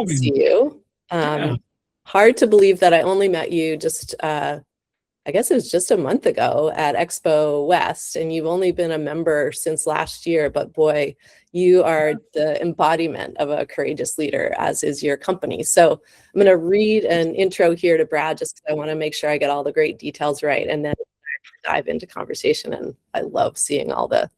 having see me. you. Yeah. Hard to believe that I only met you just, I guess it was just a month ago at Expo West, and you've only been a member since last year, but boy, you are the embodiment of a courageous leader, as is your company. So I'm going to read an intro here to Brad, just because I want to make sure I get all the great details right, and then dive into conversation. And I love seeing all the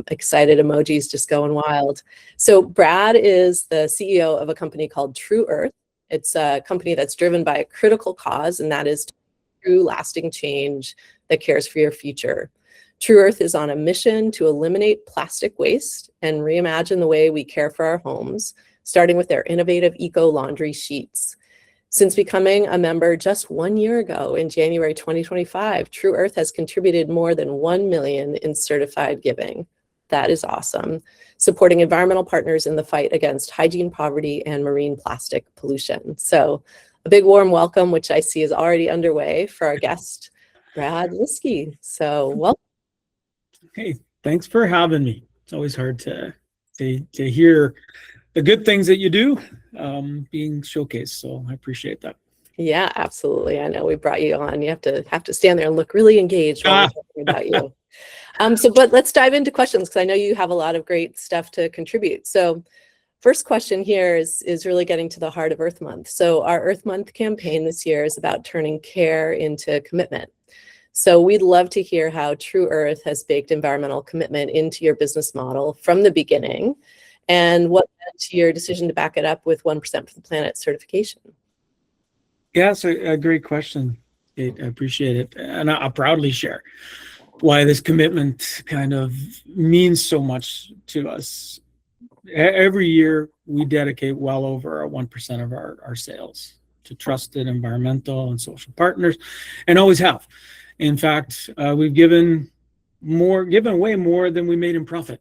excited emojis just going wild. So Brad is the CEO of a company called True Earth. It's a company that's driven by a critical cause, and that is true lasting change that cares for your future. True Earth is on a mission to eliminate plastic waste and reimagine the way we care for our homes, starting with their innovative eco laundry sheets. Since becoming a member just 1 year ago in January 2025, True Earth has contributed more than 1 million in certified giving. That is awesome. Supporting environmental partners in the fight against hygiene poverty and marine plastic pollution. So a big warm welcome, which I see is already underway for our guest, Brad Liski. So welcome. Hey, thanks for having me. It's always hard to hear the good things that you do being showcased. So I appreciate that. Yeah, absolutely. I know we brought you on. You have to stand there and look really engaged while we're talking about you. But let's dive into questions, because I know you have a lot of great stuff to contribute. So first question here is really getting to the heart of Earth Month. So our Earth Month campaign this year is about turning care into commitment. So we'd love to hear how True Earth has baked environmental commitment into your business model from the beginning, and what led to your decision to back it up with 1% for the Planet certification. Yeah, it's a great question, Kate. I appreciate it. And I'll proudly share why this commitment kind of means so much to us. Every year, we dedicate well over 1% of our sales to trusted environmental and social partners, and always have. In fact, we've given way more than we made in profit,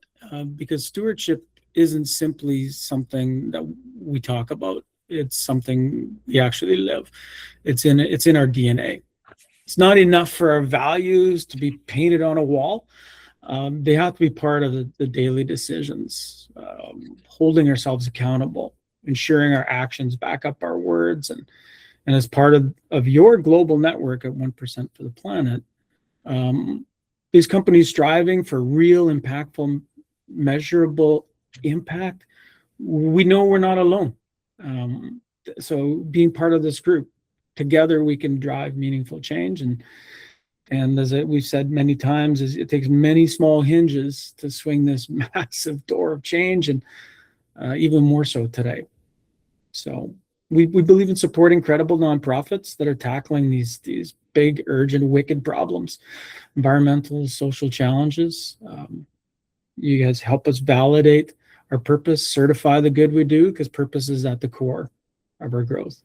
because stewardship isn't simply something that we talk about. It's something we actually live. It's in our DNA. It's not enough for our values to be painted on a wall. They have to be part of the daily decisions, holding ourselves accountable, ensuring our actions back up our words, and as part of your global network at 1% for the Planet, these companies striving for real, impactful, measurable impact, we know we're not alone. So being part of this group, together we can drive meaningful change. And as we've said many times, it takes many small hinges to swing this massive door of change, and even more so today. So we believe in supporting credible nonprofits that are tackling these big, urgent, wicked problems, environmental, social challenges. You guys help us validate our purpose, certify the good we do, because purpose is at the core of our growth.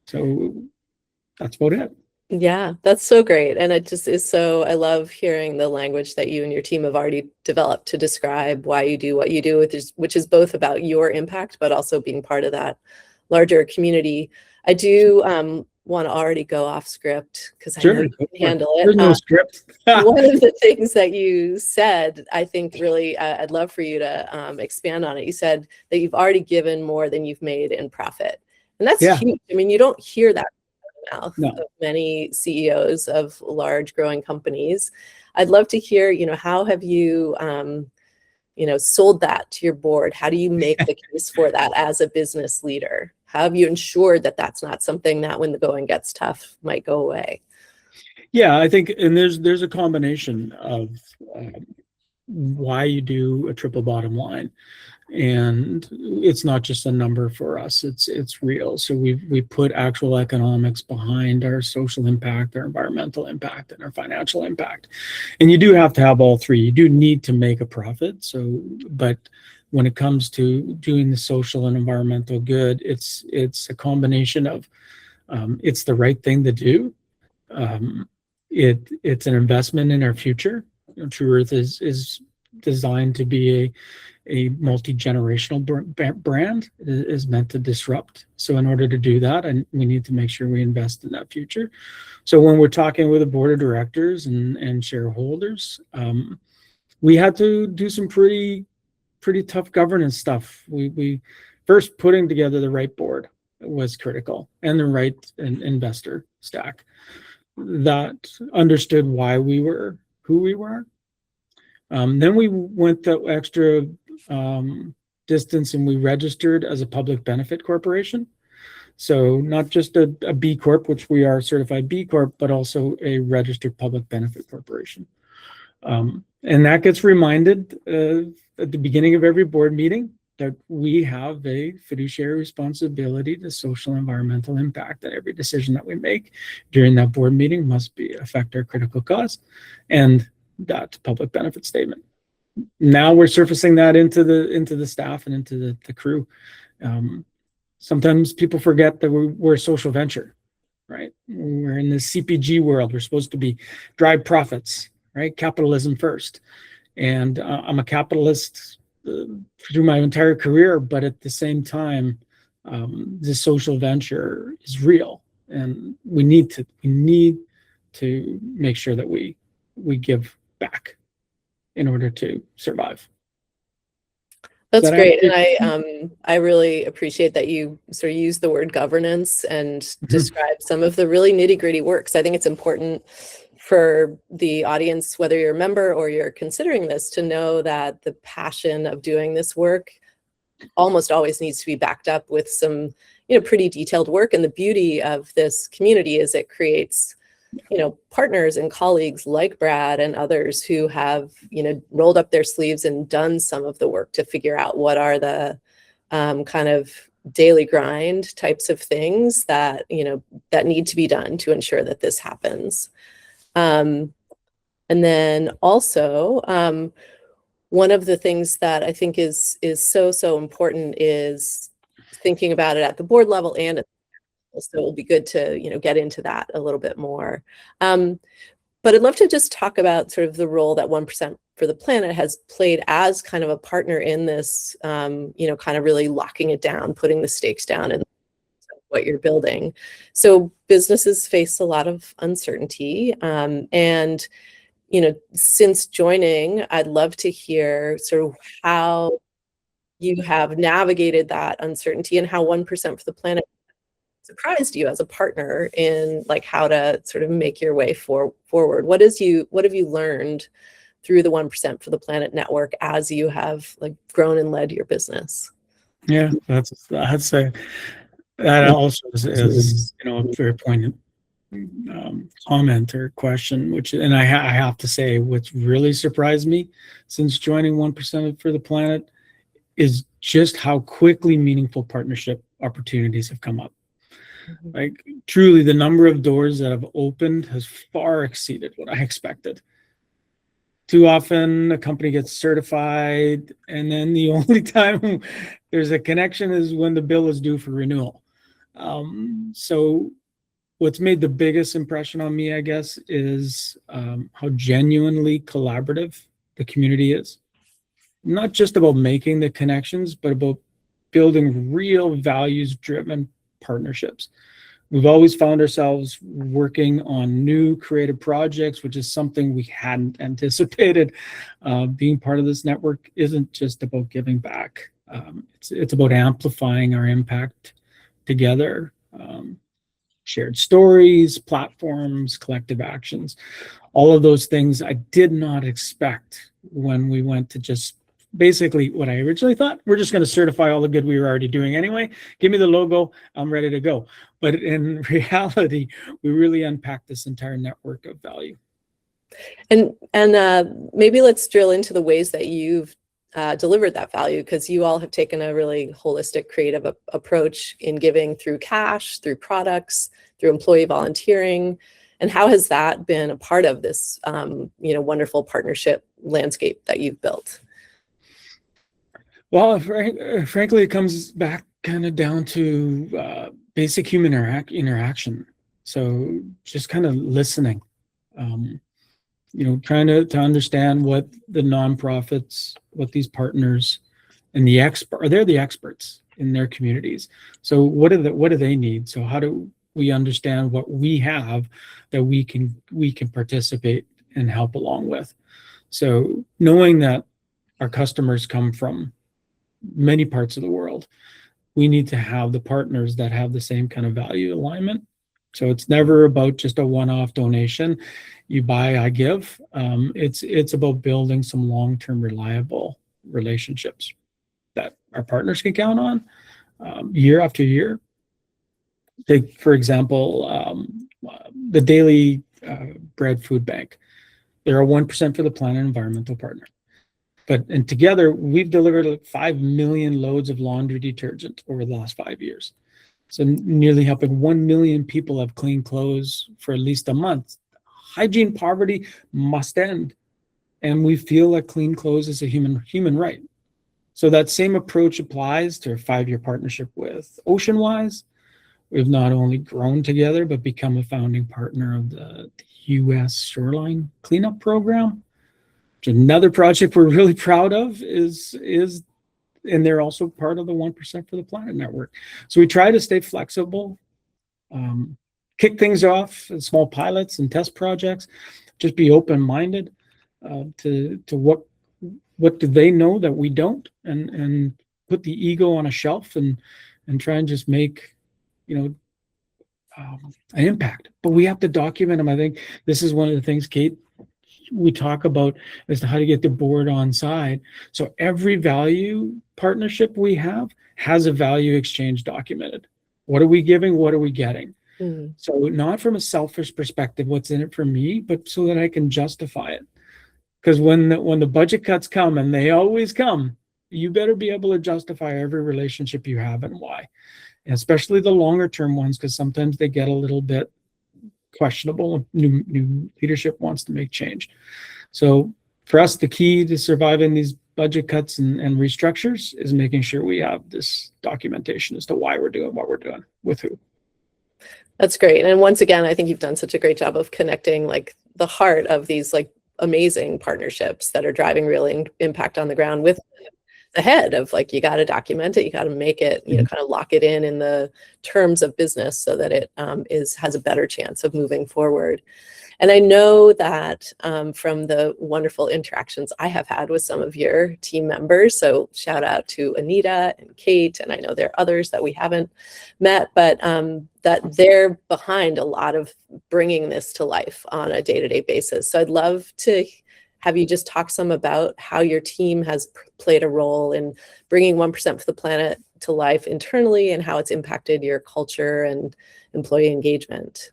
So that's about it. Yeah, that's so great. And it just is so, I love hearing the language that you and your team have already developed to describe why you do what you do, which is both about your impact, but also being part of that larger community. I do want to already go off script, because I know you can handle it. There's no script. One of the things that you said, I think really, I'd love for you to expand on it. You said that you've already given more than you've made in profit. And that's huge. I mean, you don't hear that from the mouth of many CEOs of large growing companies. I'd love to hear, how have you, sold that to your board? How do you make the case for that as a business leader? How have you ensured that that's not something that when the going gets tough might go away? Yeah, I think, and there's a combination of why you do a triple bottom line. And it's not just a number for us, it's real. So we put actual economics behind our social impact, our environmental impact, and our financial impact. And you do have to have all three. You do need to make a profit. But when it comes to doing the social and environmental good, it's a combination of it's the right thing to do. It's an investment in our future. True Earth is designed to be a multi-generational brand. It is meant to disrupt. So in order to do that, we need to make sure we invest in that future. So when we're talking with the board of directors and shareholders, we had to do some pretty tough governance stuff. We first putting together the right board was critical, and the right investor stack that understood why we were who we were. Then we went the extra distance and we registered as a public benefit corporation. So not just a B Corp, which we are certified B Corp, but also a registered public benefit corporation. And that gets reminded at the beginning of every board meeting that we have a fiduciary responsibility to social and environmental impact, that every decision that we make during that board meeting must affect our critical cause and that public benefit statement. Now we're surfacing that into the staff and into the crew. Sometimes people forget that we're a social venture, right? We're in the CPG world. We're supposed to be drive profits, right? Capitalism first. And I'm a capitalist through my entire career, but at the same time, this social venture is real, and we need to make sure that we give back in order to survive. That's great. And I really appreciate that you sort of use the word governance and describe some of the really nitty-gritty work. So I think it's important for the audience, whether you're a member or you're considering this, to know that the passion of doing this work almost always needs to be backed up with some, pretty detailed work. And the beauty of this community is it creates, partners and colleagues like Brad and others who have, rolled up their sleeves and done some of the work to figure out what are the kind of daily grind types of things that, that need to be done to ensure that this happens. And then also, one of the things that I think is so important is thinking about it at the board level and at so it'll be good to, get into that a little bit more. But I'd love to just talk about sort of the role that 1% for the Planet has played as kind of a partner in this, kind of really locking it down, putting the stakes down and what you're building. So businesses face a lot of uncertainty. And, since joining, I'd love to hear sort of how you have navigated that uncertainty and how 1% for the Planet surprised you as a partner in like how to sort of make your way forward. What have you learned through the 1% for the Planet network as you have like grown and led your business? Yeah, I'd say that also is a very poignant comment or question, and I have to say what's really surprised me since joining 1% for the Planet is just how quickly meaningful partnership opportunities have come up. Like truly the number of doors that have opened has far exceeded what I expected. Too often a company gets certified and then the only time there's a connection is when the bill is due for renewal. So what's made the biggest impression on me, I guess, is how genuinely collaborative the community is. Not just about making the connections, but about building real values-driven partnerships. We've always found ourselves working on new creative projects, which is something we hadn't anticipated. Being part of this network isn't just about giving back. It's about amplifying our impact together. Shared stories, platforms, collective actions, all of those things I did not expect when we went to just basically what I originally thought. We're just going to certify all the good we were already doing anyway. Give me the logo, I'm ready to go. But in reality, we really unpacked this entire network of value. And maybe let's drill into the ways that you've delivered that value, because you all have taken a really holistic, creative approach in giving through cash, through products, through employee volunteering. And how has that been a part of this, wonderful partnership landscape that you've built? Well, frankly, it comes back kind of down to basic human interaction. So just kind of listening, trying to understand what the nonprofits, what these partners and they're the experts in their communities. So what do they need? So how do we understand what we have that we can participate and help along with? So knowing that our customers come from many parts of the world, we need to have the partners that have the same kind of value alignment. So it's never about just a one-off donation. You buy, I give. It's about building some long-term reliable relationships that our partners can count on year after year. Take, for example, the Daily Bread Food Bank. They're a 1% for the planet environmental partner. And together, we've delivered like 5 million loads of laundry detergent over the last 5 years. So nearly helping 1 million people have clean clothes for at least a month. Hygiene poverty must end. And we feel that clean clothes is a human right. So that same approach applies to a 5-year partnership with Oceanwise. We've not only grown together, but become a founding partner of the U.S. Shoreline Cleanup Program. Another project we're really proud of is and they're also part of the 1% for the Planet Network. So we try to stay flexible, kick things off in small pilots and test projects, just be open-minded to what do they know that we don't, and put the ego on a shelf and try and just make, an impact. But we have to document them. I think this is one of the things, Kate, we talk about as to how to get the board on side. So every value partnership we have has a value exchange documented. What are we giving? What are we getting? So not from a selfish perspective, what's in it for me, but so that I can justify it. Because when the budget cuts come, and they always come, you better be able to justify every relationship you have and why. And especially the longer term ones, because sometimes they get a little bit questionable. New leadership wants to make change. So for us, the key to surviving these budget cuts and restructures is making sure we have this documentation as to why we're doing what we're doing with who. That's great. And once again, I think you've done such a great job of connecting like the heart of these like amazing partnerships that are driving real impact on the ground with the head of like, you got to document it, you got to make it, kind of lock it in the terms of business so that it has a better chance of moving forward. And I know that from the wonderful interactions I have had with some of your team members, so shout out to Anita and Kate, and I know there are others that we haven't met, but that they're behind a lot of bringing this to life on a day-to-day basis. So I'd love to have you just talk some about how your team has played a role in bringing 1% for the planet to life internally and how it's impacted your culture and employee engagement.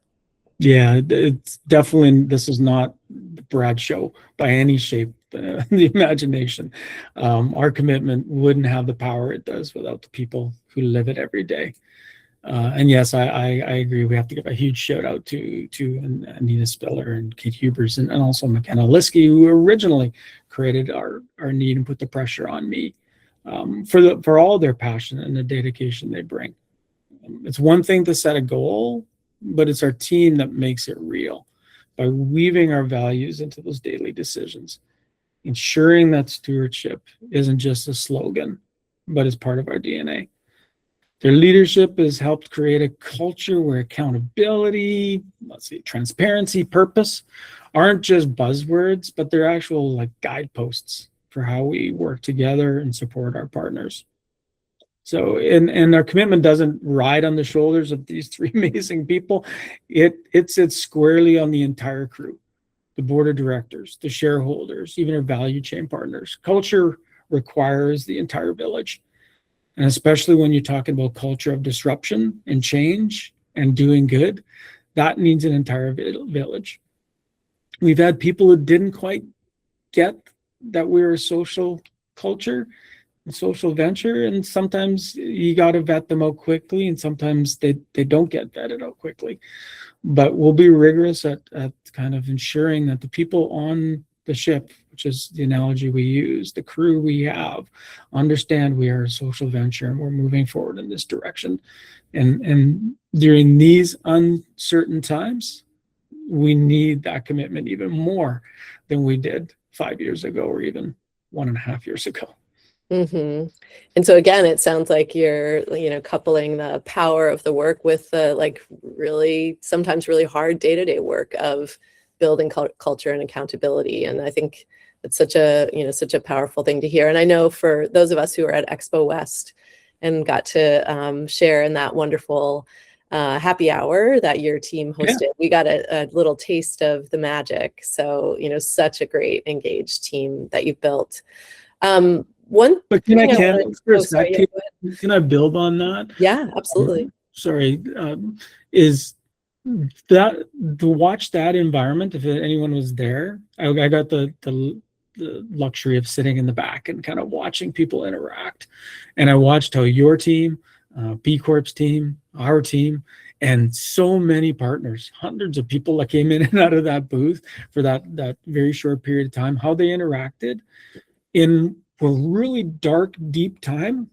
Yeah, it's definitely, this is not the Brad show by any shape, the imagination. Our commitment wouldn't have the power it does without the people who live it every day. And yes, I agree. We have to give a huge shout out to Anita Spiller and Kate Hubers and also McKenna Liski, who originally created our need and put the pressure on me for all their passion and the dedication they bring. It's one thing to set a goal, but it's our team that makes it real by weaving our values into those daily decisions, ensuring that stewardship isn't just a slogan, but is part of our DNA. Their leadership has helped create a culture where accountability, transparency, purpose aren't just buzzwords, but they're actual like guideposts for how we work together and support our partners. So, and our commitment doesn't ride on the shoulders of these 3 amazing people. It sits squarely on the entire crew, the board of directors, the shareholders, even our value chain partners. Culture requires the entire village. And especially when you're talking about culture of disruption and change and doing good, that needs an entire village. We've had people who didn't quite get that we're a social culture, a social venture, and sometimes you got to vet them out quickly, and sometimes they don't get vetted out quickly. But we'll be rigorous at kind of ensuring that the people on the ship, which is the analogy we use, the crew we have, understand we are a social venture and we're moving forward in this direction. And during these uncertain times, we need that commitment even more than we did 5 years ago or even 1.5 years ago. Mm-hmm. And so again, it sounds like you're, coupling the power of the work with the sometimes really hard day-to-day work of building culture and accountability. And I think it's such a powerful thing to hear. And I know for those of us who are at Expo West, and got to share in that wonderful happy hour that your team hosted. We got a little taste of the magic. So, such a great engaged team that you've built. But can I build on that? Yeah, absolutely. Is that to watch that environment, if anyone was there, I got the luxury of sitting in the back and kind of watching people interact. And I watched how your team, B Corp's team, our team, and so many partners, hundreds of people that came in and out of that booth for that very short period of time, how they interacted in a really dark, deep time,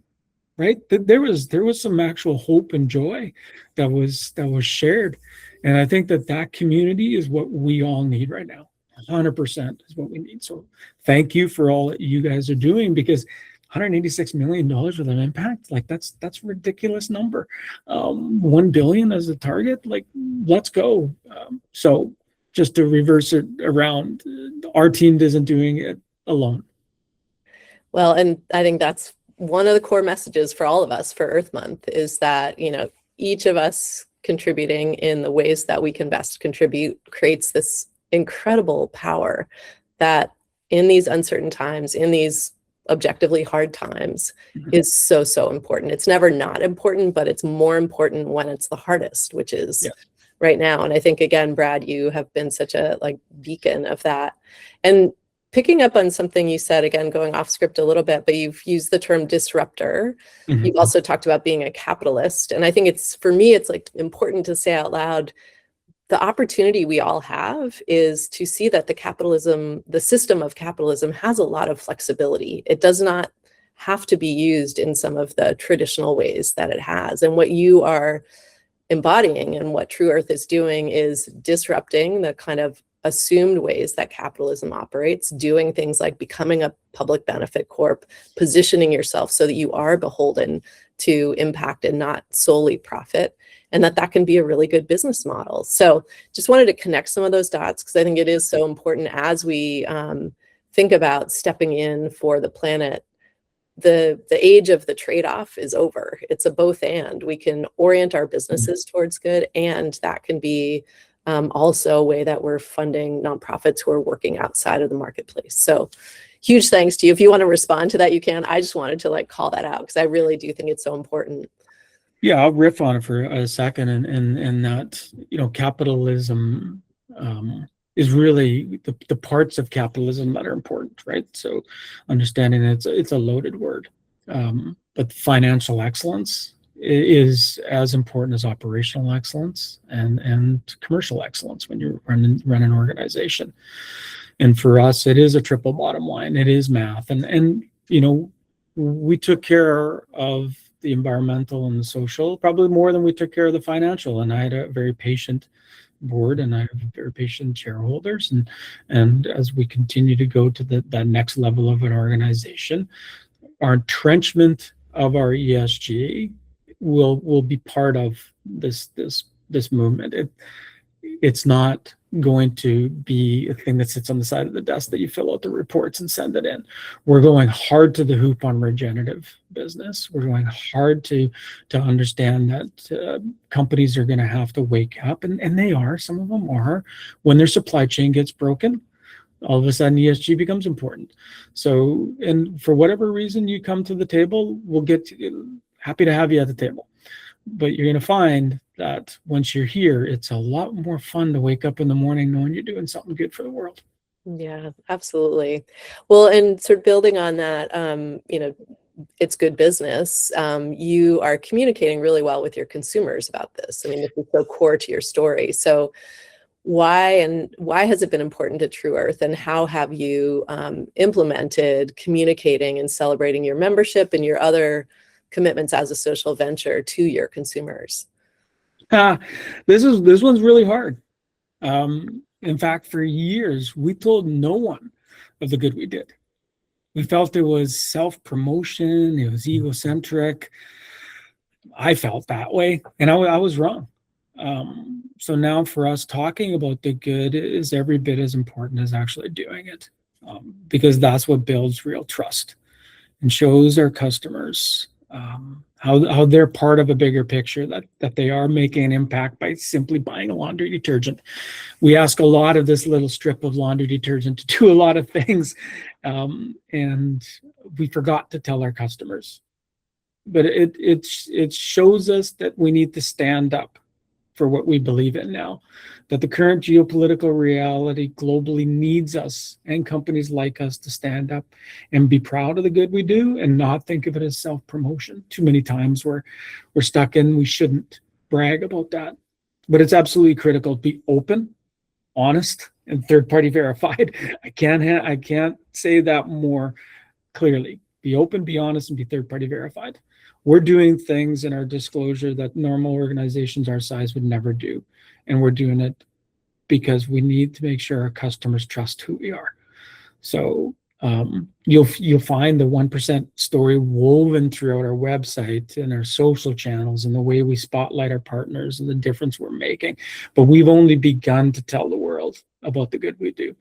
right? There was some actual hope and joy that was shared. And I think that community is what we all need right now. 100% is what we need. So thank you for all that you guys are doing, because $186 million with an impact, like that's a ridiculous number. 1 billion as a target, like let's go. So just to reverse it around, our team isn't doing it alone. Well, and I think that's one of the core messages for all of us for Earth Month is that, each of us contributing in the ways that we can best contribute creates this incredible power that in these uncertain times, in these objectively hard times, is so, so important. It's never not important, but it's more important when it's the hardest, which is right now. And I think, again, Brad, you have been such a beacon of that. And picking up on something you said, again, going off script a little bit, but you've used the term disruptor. You've also talked about being a capitalist. And I think for me, it's important to say out loud, the opportunity we all have is to see that the system of capitalism has a lot of flexibility. It does not have to be used in some of the traditional ways that it has. And what you are embodying and what True Earth is doing is disrupting the kind of assumed ways that capitalism operates, doing things like becoming a public benefit corp, positioning yourself so that you are beholden to impact and not solely profit, and that can be a really good business model. So just wanted to connect some of those dots, because I think it is so important as we think about stepping in for the planet. The age of the trade-off is over. It's a both and. We can orient our businesses towards good, and that can be also a way that we're funding nonprofits who are working outside of the marketplace. So huge thanks to you. If you want to respond to that, you can. I just wanted to call that out, because I really do think it's so important. Yeah, I'll riff on it for a second, and that capitalism is really the parts of capitalism that are important, right? So understanding it's a loaded word, but financial excellence is as important as operational excellence and commercial excellence when you run an organization. And for us, it is a triple bottom line. It is math, and we took care of the environmental and the social probably more than we took care of the financial. And I had a very patient board, and I have very patient shareholders. And as we continue to go to that next level of an organization, our entrenchment of our ESG will be part of this movement. It's not going to be a thing that sits on the side of the desk that you fill out the reports and send it in. We're going hard to the hoop on regenerative business. We're going hard to understand that companies are going to have to wake up, and they are. Some of them are. When their supply chain gets broken, all of a sudden ESG becomes important. So, and for whatever reason you come to the table, happy to have you at the table. But you're going to find that once you're here, it's a lot more fun to wake up in the morning knowing you're doing something good for the world. Yeah, absolutely. Well, and sort of building on that, it's good business. You are communicating really well with your consumers about this. I mean, this is so core to your story. So why has it been important to True Earth, and how have you implemented communicating and celebrating your membership and your other commitments as a social venture to your consumers? This one's really hard. In fact, for years, we told no one of the good we did. We felt it was self-promotion, it was egocentric. I felt that way, and I was wrong. So now for us, talking about the good is every bit as important as actually doing it, because that's what builds real trust and shows our customers how they're part of a bigger picture, that they are making an impact by simply buying a laundry detergent. We ask a lot of this little strip of laundry detergent to do a lot of things, and we forgot to tell our customers. But it shows us that we need to stand up for what we believe in now, that the current geopolitical reality globally needs us and companies like us to stand up and be proud of the good we do and not think of it as self-promotion. Too many times we're stuck in, we shouldn't brag about that. But it's absolutely critical to be open, honest, and third-party verified. I can't say that more clearly. Be open, be honest, and be third-party verified. We're doing things in our disclosure that normal organizations our size would never do. And we're doing it because we need to make sure our customers trust who we are. So you'll find the 1% story woven throughout our website and our social channels and the way we spotlight our partners and the difference we're making. But we've only begun to tell the world about the good we do.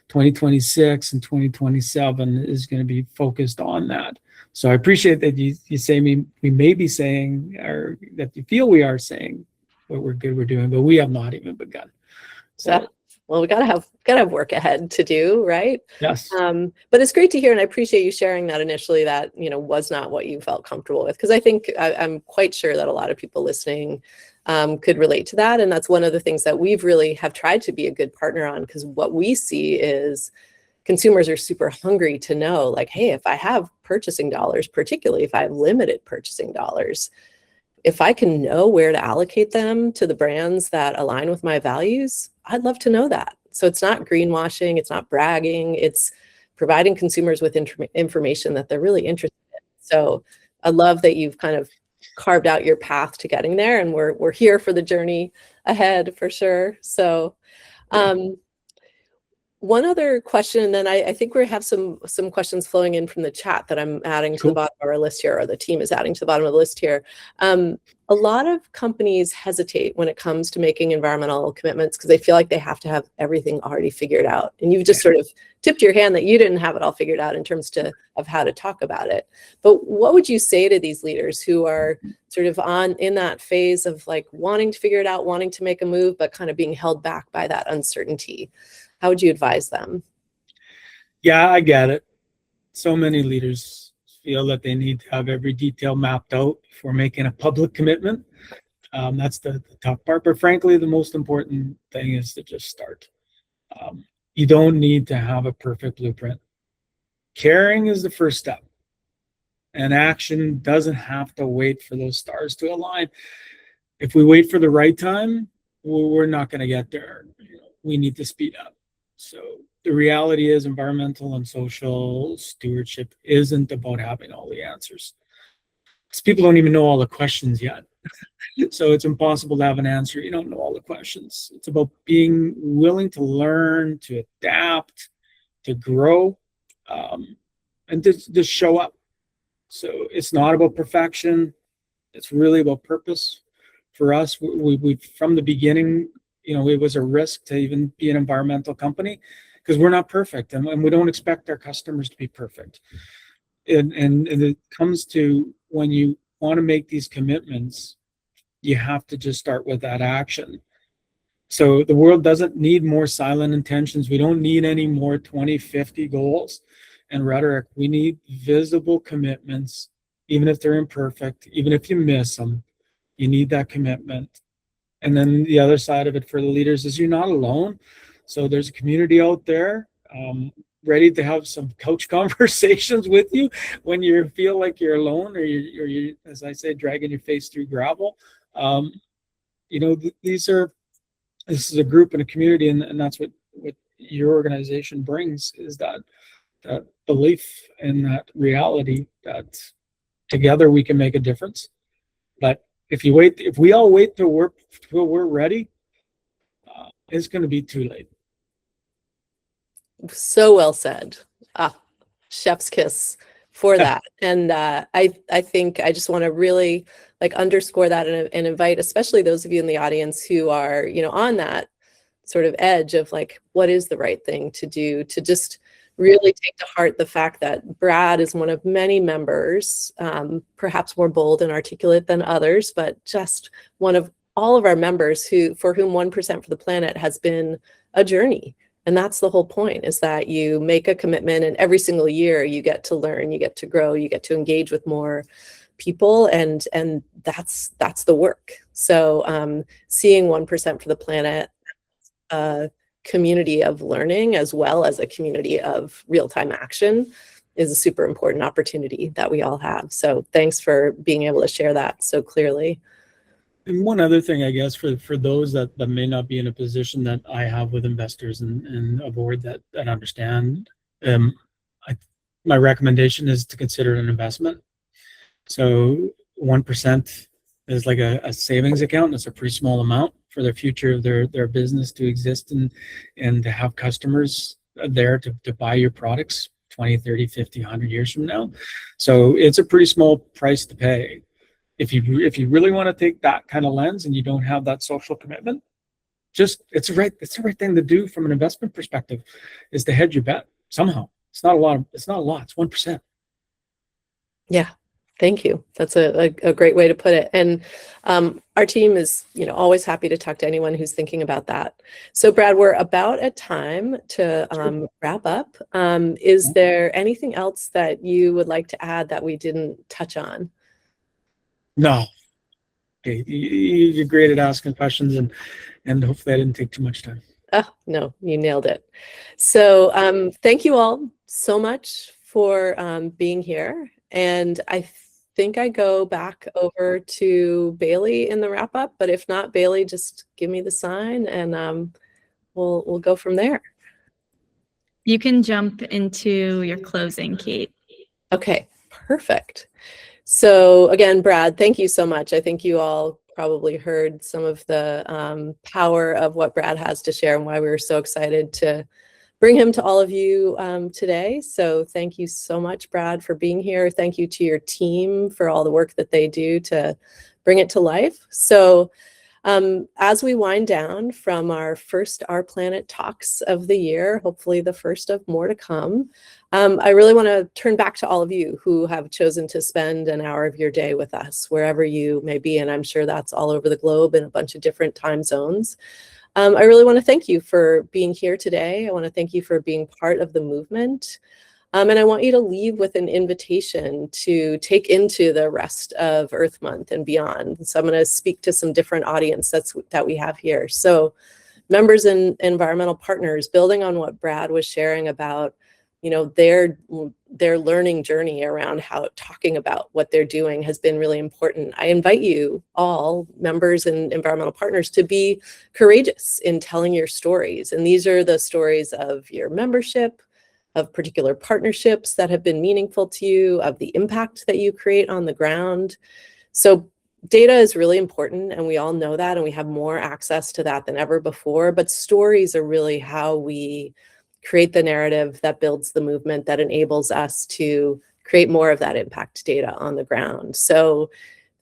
2026 and 2027 is going to be focused on that. So I appreciate that you say we may be saying, or that you feel we are saying what we're doing, but we have not even begun. So Yeah. Well, we gotta have work ahead to do, right? yes. But it's great to hear, and I appreciate you sharing that initially, that was not what you felt comfortable with, because I think I'm quite sure that a lot of people listening could relate to that, and that's one of the things that we've really have tried to be a good partner on, because what we see is consumers are super hungry to know, like, hey, if I have purchasing dollars, particularly if I have limited purchasing dollars, if I can know where to allocate them to the brands that align with my values, I'd love to know that. So it's not greenwashing, it's not bragging, it's providing consumers with information that they're really interested in. So I love that you've kind of carved out your path to getting there, and we're here for the journey ahead for sure. So one other question, and then I think we have some questions flowing in from the chat that I'm adding to the bottom of our list here, or the team is adding to the bottom of the list here. A lot of companies hesitate when it comes to making environmental commitments because they feel like they have to have everything already figured out. And you've just sort of tipped your hand that you didn't have it all figured out in terms of how to talk about it. But what would you say to these leaders who are sort of in that phase of like wanting to figure it out, wanting to make a move, but kind of being held back by that uncertainty? How would you advise them? Yeah, I get it. So many leaders feel that they need to have every detail mapped out before making a public commitment. That's the tough part. But frankly, the most important thing is to just start. You don't need to have a perfect blueprint. Caring is the first step. And action doesn't have to wait for those stars to align. If we wait for the right time, we're not going to get there. We need to speed up. So the reality is environmental and social stewardship isn't about having all the answers. Because people don't even know all the questions yet. So it's impossible to have an answer. You don't know all the questions. It's about being willing to learn, to adapt, to grow, and to show up. So it's not about perfection. It's really about purpose. For us, we from the beginning, it was a risk to even be an environmental company because we're not perfect, and we don't expect our customers to be perfect. And it comes to when you want to make these commitments, you have to just start with that action. So the world doesn't need more silent intentions. We don't need any more 2050 goals and rhetoric. We need visible commitments, even if they're imperfect, even if you miss them, you need that commitment. And then the other side of it for the leaders is you're not alone. So there's a community out there ready to have some couch conversations with you when you feel like you're alone or you're, as I say, dragging your face through gravel. This is a group and a community, and that's what your organization brings, is that belief in that reality that together we can make a difference. But if we all wait till we're ready, it's going to be too late. So well said. Chef's kiss for that. And I think I just want to really underscore that and invite, especially those of you in the audience who are, on that sort of edge of what is the right thing to do, to just really take to heart the fact that Brad is one of many members, perhaps more bold and articulate than others, but just one of all of our members for whom 1% for the planet has been a journey. And that's the whole point, is that you make a commitment, and every single year you get to learn, you get to grow, you get to engage with more people, and that's the work. So seeing 1% for the planet, community of learning as well as a community of real-time action, is a super important opportunity that we all have. So thanks for being able to share that so clearly. And one other thing, I guess, for those that may not be in a position that I have with investors and a board that understand, my recommendation is to consider it an investment. So 1% is like a savings account. It's a pretty small amount for the future of their business to exist and to have customers there to buy your products 20, 30, 50, 100 years from now. So it's a pretty small price to pay. If you really want to take that kind of lens and you don't have that social commitment, it's the right thing to do from an investment perspective, is to hedge your bet somehow. It's not a lot. It's 1%. Yeah. Thank you. That's a great way to put it. And our team is, always happy to talk to anyone who's thinking about that. So Brad, we're about at time to wrap up. Is there anything else that you would like to add that we didn't touch on? No. Okay. You're great at asking questions, and hopefully I didn't take too much time. Oh, no, you nailed it. So thank you all so much for being here. And I think I go back over to Bailey in the wrap up, but if not, Bailey, just give me the sign and we'll go from there. You can jump into your closing, Kate. Okay, perfect. So again, Brad, thank you so much. I think you all probably heard some of the power of what Brad has to share and why we were so excited to bring him to all of you today. So thank you so much, Brad, for being here. Thank you to your team for all the work that they do to bring it to life. So as we wind down from our first Our Planet Talks of the year, hopefully the first of more to come, I really want to turn back to all of you who have chosen to spend an hour of your day with us, wherever you may be. And I'm sure that's all over the globe in a bunch of different time zones. I really want to thank you for being here today. I want to thank you for being part of the movement. And I want you to leave with an invitation to take into the rest of Earth Month and beyond. So I'm going to speak to some different audience that we have here. So members and environmental partners, building on what Brad was sharing about, their learning journey around how talking about what they're doing has been really important. I invite you all, members and environmental partners, to be courageous in telling your stories. And these are the stories of your membership, of particular partnerships that have been meaningful to you, of the impact that you create on the ground. So data is really important, and we all know that, and we have more access to that than ever before. But stories are really how we create the narrative that builds the movement, that enables us to create more of that impact data on the ground. So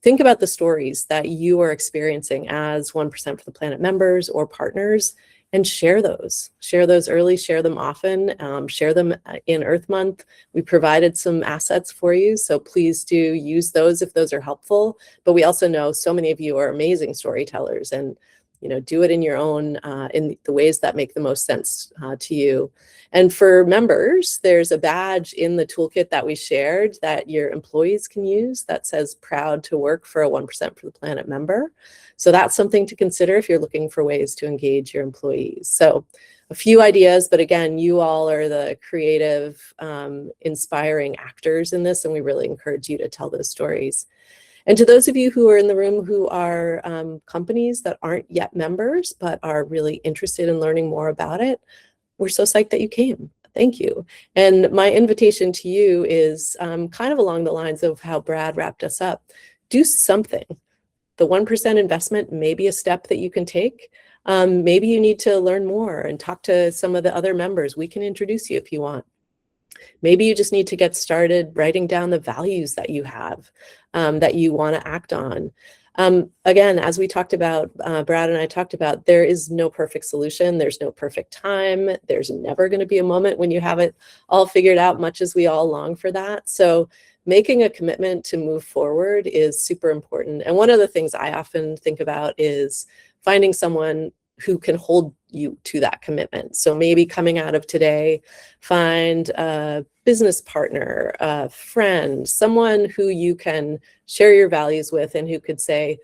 think about the stories that you are experiencing as 1% for the Planet members or partners, and share those. Share those early, share them often, share them in Earth Month. We provided some assets for you, so please do use those if those are helpful. But we also know so many of you are amazing storytellers, and do it in your own, in the ways that make the most sense to you. And for members, there's a badge in the toolkit that we shared that your employees can use that says "Proud to work for a 1% for the Planet member." So that's something to consider if you're looking for ways to engage your employees. So a few ideas, but again, you all are the creative, inspiring actors in this, and we really encourage you to tell those stories. And to those of you who are in the room who are companies that aren't yet members, but are really interested in learning more about it, we're so psyched that you came. Thank you. And my invitation to you is kind of along the lines of how Brad wrapped us up. Do something. The 1% investment may be a step that you can take. Maybe you need to learn more and talk to some of the other members. We can introduce you if you want. Maybe you just need to get started writing down the values that you have, that you want to act on. Again, as we talked about, Brad and I talked about, there is no perfect solution. There's no perfect time. There's never going to be a moment when you have it all figured out, much as we all long for that. So making a commitment to move forward is super important. And one of the things I often think about is finding someone who can hold you to that commitment. So maybe coming out of today, find a business partner, a friend, someone who you can share your values with and who could say,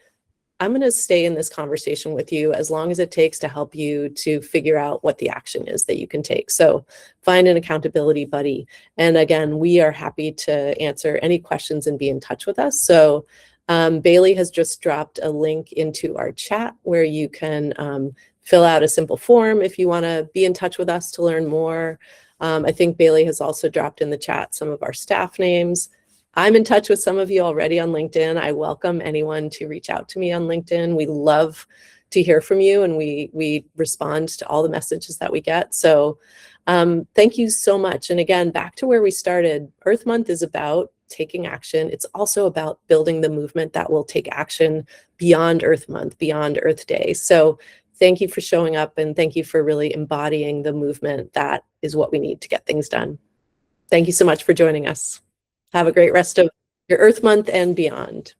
I'm going to stay in this conversation with you as long as it takes to help you to figure out what the action is that you can take. So find an accountability buddy. And again, we are happy to answer any questions and be in touch with us. So Bailey has just dropped a link into our chat where you can fill out a simple form if you want to be in touch with us to learn more. I think Bailey has also dropped in the chat some of our staff names. I'm in touch with some of you already on LinkedIn. I welcome anyone to reach out to me on LinkedIn. We love to hear from you, and we respond to all the messages that we get. So thank you so much. And again, back to where we started, Earth Month is about taking action. It's also about building the movement that will take action beyond Earth Month, beyond Earth Day. So thank you for showing up, and thank you for really embodying the movement. That is what we need to get things done. Thank you so much for joining us. Have a great rest of your Earth Month and beyond.